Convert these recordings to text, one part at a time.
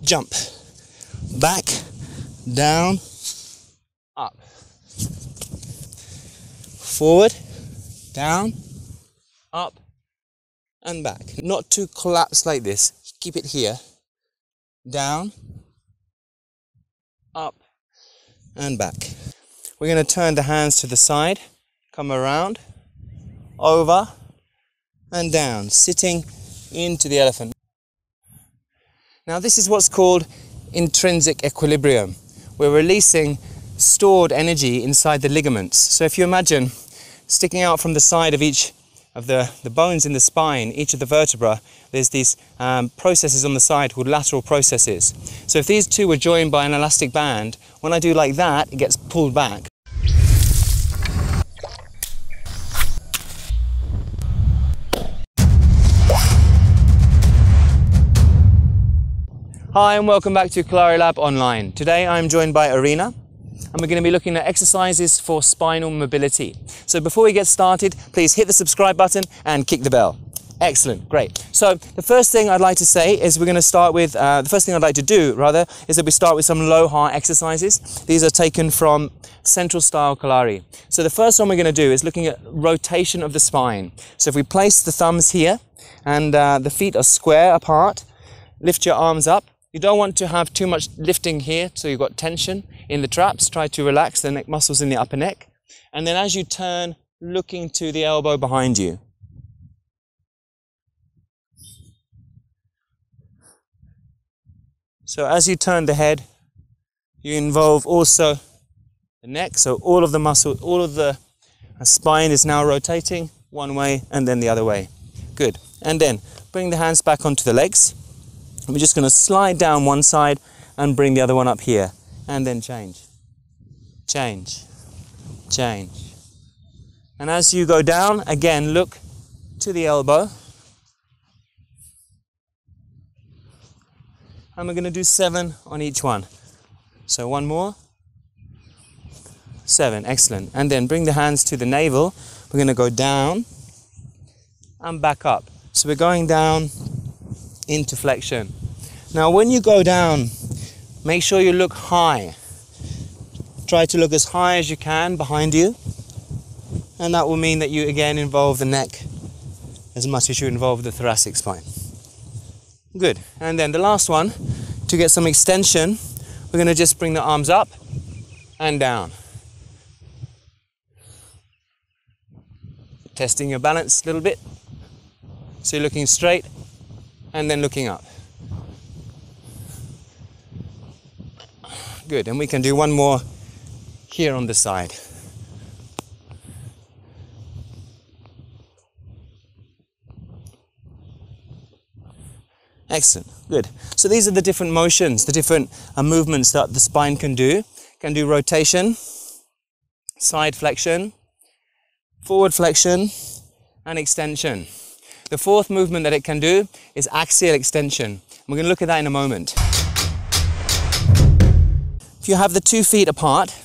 jump, back, down, up, forward, down, up, and back. Not to collapse like this, keep it here, down, up, and back. We're going to turn the hands to the side, come around, over, and down, sitting into the elephant. Now this is what's called intrinsic equilibrium. We're releasing stored energy inside the ligaments. So if you imagine sticking out from the side of each of the bones in the spine, each of the vertebra, there's these processes on the side called lateral processes. So if these two were joined by an elastic band, when I do like that, it gets pulled back. Hi and welcome back to Kalari Lab Online. Today I'm joined by Arena and we're going to be looking at exercises for spinal mobility. So before we get started, please hit the subscribe button and kick the bell. Excellent, great. So the first thing I'd like to say is we're going to start with, the first thing I'd like to do rather, is that we start with some low heart exercises. These are taken from Central Style Kalari. So the first one we're going to do is looking at rotation of the spine. So if we place the thumbs here and the feet are square apart, lift your arms up. You don't want to have too much lifting here, so you've got tension in the traps. Try to relax the neck muscles in the upper neck. And then as you turn, looking to the elbow behind you. So as you turn the head, you involve also the neck. So all of the muscle, all of the spine is now rotating one way and then the other way. Good. And then bring the hands back onto the legs. We're just going to slide down one side and bring the other one up here. And then change. Change. Change. And as you go down, again, look to the elbow. And we're going to do 7 on each one. So one more. 7. Excellent. And then bring the hands to the navel. We're going to go down and back up. So we're going down into flexion. Now when you go down, make sure you look high. Try to look as high as you can behind you, and that will mean that you again involve the neck as much as you involve the thoracic spine. Good. And then the last one, to get some extension, we're going to just bring the arms up and down. Testing your balance a little bit. So you're looking straight and then looking up. Good, and we can do one more here on the side. Excellent, good. So these are the different motions, the different movements that the spine can do. Can do rotation, side flexion, forward flexion, and extension. The fourth movement that it can do is axial extension. We're going to look at that in a moment. If you have the 2 feet apart,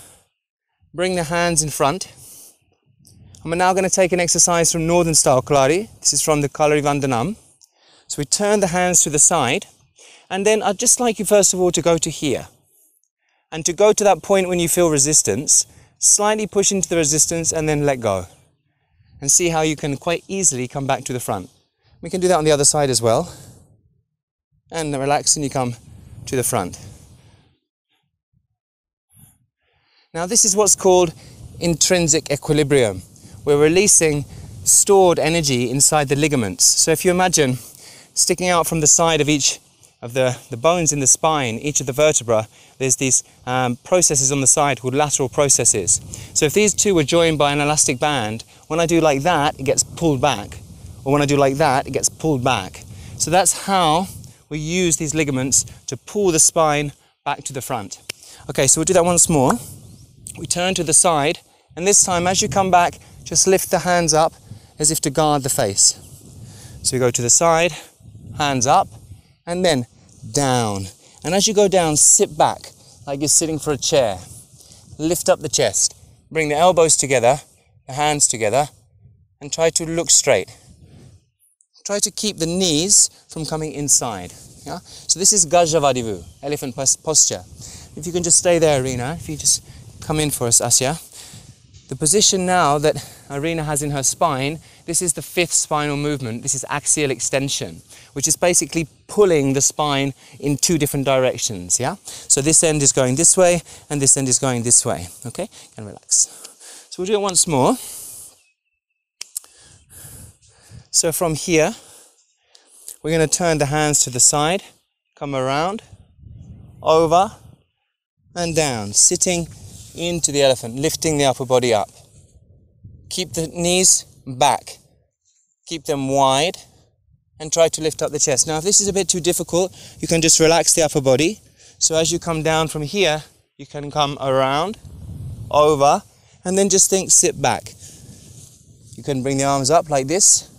bring the hands in front. And we're now going to take an exercise from Northern Style Kalari. This is from the Kalaripayattu. So we turn the hands to the side, and then I'd just like you first of all to go to here. And to go to that point when you feel resistance, slightly push into the resistance and then let go. And see how you can quite easily come back to the front. We can do that on the other side as well. And relax and you come to the front. Now this is what's called intrinsic equilibrium. We're releasing stored energy inside the ligaments. So if you imagine sticking out from the side of each of the bones in the spine, each of the vertebra, there's these processes on the side called lateral processes. So if these two were joined by an elastic band, when I do like that, it gets pulled back. Or when I do like that, it gets pulled back. So that's how we use these ligaments to pull the spine back to the front. Okay, so we'll do that once more. We turn to the side, and this time as you come back, just lift the hands up as if to guard the face. So we go to the side, hands up, and then down. And as you go down, sit back like you're sitting for a chair. Lift up the chest. Bring the elbows together, the hands together, and try to look straight. Try to keep the knees from coming inside. Yeah? So this is Gajavadivu, elephant posture. If you can just stay there, Arina, if you just come in for us, Asya. The position now that Arina has in her spine, this is the 5th spinal movement. This is axial extension, which is basically pulling the spine in 2 different directions, yeah? So this end is going this way, and this end is going this way, okay? And relax. So we'll do it once more. So from here, we're going to turn the hands to the side, come around, over, and down, sitting into the elephant, lifting the upper body up. Keep the knees back, keep them wide, and try to lift up the chest. Now if this is a bit too difficult, you can just relax the upper body. So as you come down from here, you can come around, over, and then just think, sit back. You can bring the arms up like this,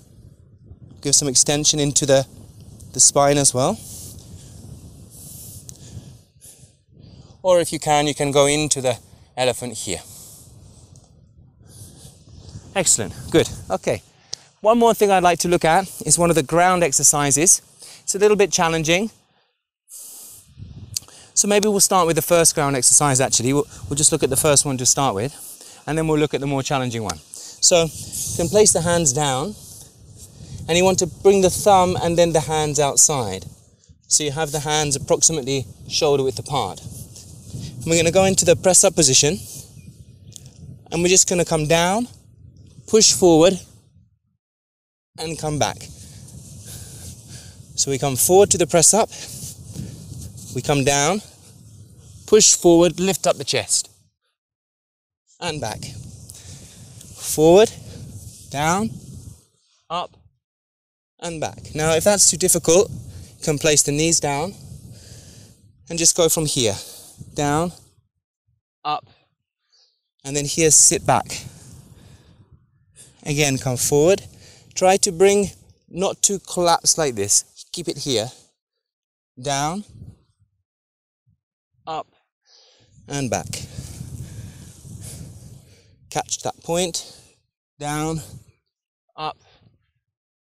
give some extension into the spine as well. Or if you can go into the elephant here. Excellent, good, okay. One more thing I'd like to look at is one of the ground exercises. It's a little bit challenging. So maybe we'll start with the first ground exercise actually. We'll just look at the first one to start with, and then we'll look at the more challenging one. So you can place the hands down, and you want to bring the thumb and then the hands outside. So you have the hands approximately shoulder width apart. And we're going to go into the press up position, and we're just going to come down, push forward, and come back. So we come forward to the press up, we come down, push forward, lift up the chest, and back. Forward, down, up, and back. Now if that's too difficult, you can place the knees down and just go from here, down, up, and then here sit back. Again, come forward. Try to bring, not to collapse like this. Keep it here. Down, up, and back. Catch that point. Down, up,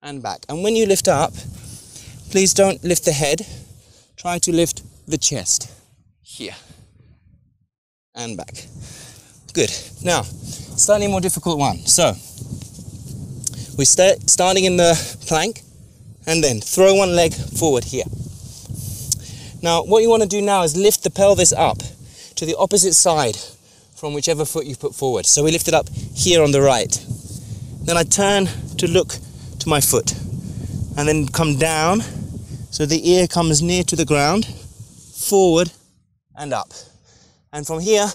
and back. And when you lift up, please don't lift the head. Try to lift the chest. Here. And back. Good. Now, slightly more difficult one. So, we're starting in the plank, and then throw one leg forward here. Now what you want to do now is lift the pelvis up to the opposite side from whichever foot you put forward. So we lift it up here on the right. Then I turn to look to my foot, and then come down so the ear comes near to the ground, forward and up. And from here,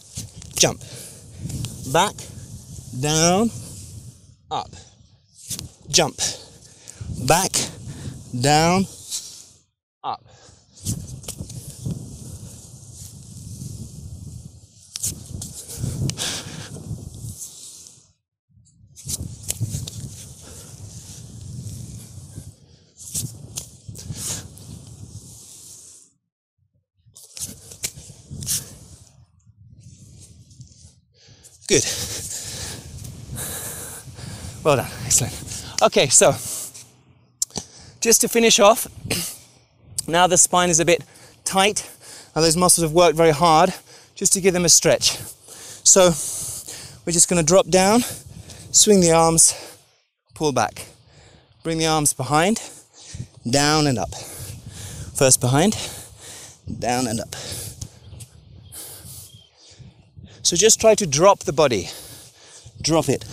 jump. Back, down, up. Jump, back, down, up. Good. Well done, excellent. Okay, so just to finish off, now the spine is a bit tight and those muscles have worked very hard, just to give them a stretch. So we're just going to drop down, swing the arms, pull back. Bring the arms behind, down and up. First behind, down and up. So just try to drop the body. Drop it.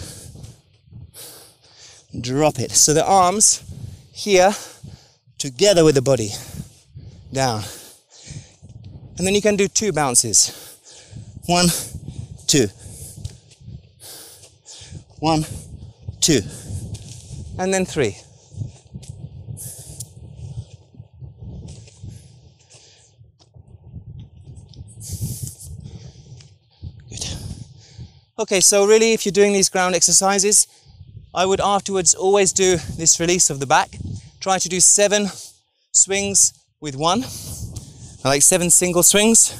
Drop it. So the arms here together with the body. Down. And then you can do 2 bounces. 1, 2. 1, 2. And then 3. Good. Okay, so really if you're doing these ground exercises, I would afterwards always do this release of the back. Try to do 7 swings with 1. I like 7 single swings,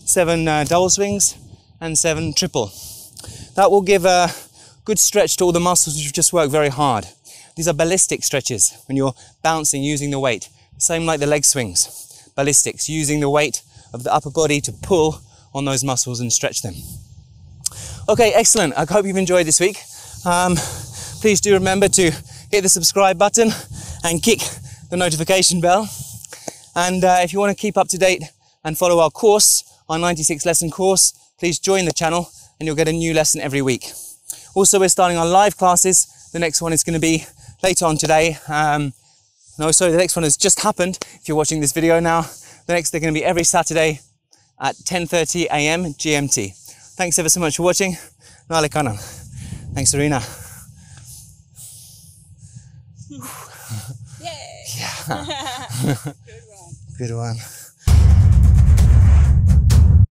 7 double swings, and 7 triple. That will give a good stretch to all the muscles which have just worked very hard. These are ballistic stretches when you're bouncing using the weight. Same like the leg swings, ballistics, using the weight of the upper body to pull on those muscles and stretch them. Okay, excellent. I hope you've enjoyed this week. Please do remember to hit the subscribe button and kick the notification bell. And if you want to keep up to date and follow our course, our 96 lesson course, please join the channel and you'll get a new lesson every week. Also, we're starting our live classes. The next one is going to be later on today. The next one has just happened. If you're watching this video now, they're going to be every Saturday at 10:30 a.m. GMT. Thanks ever so much for watching. Nale kanan. Thanks, Arena. Yay! Yeah. Good one. Good one.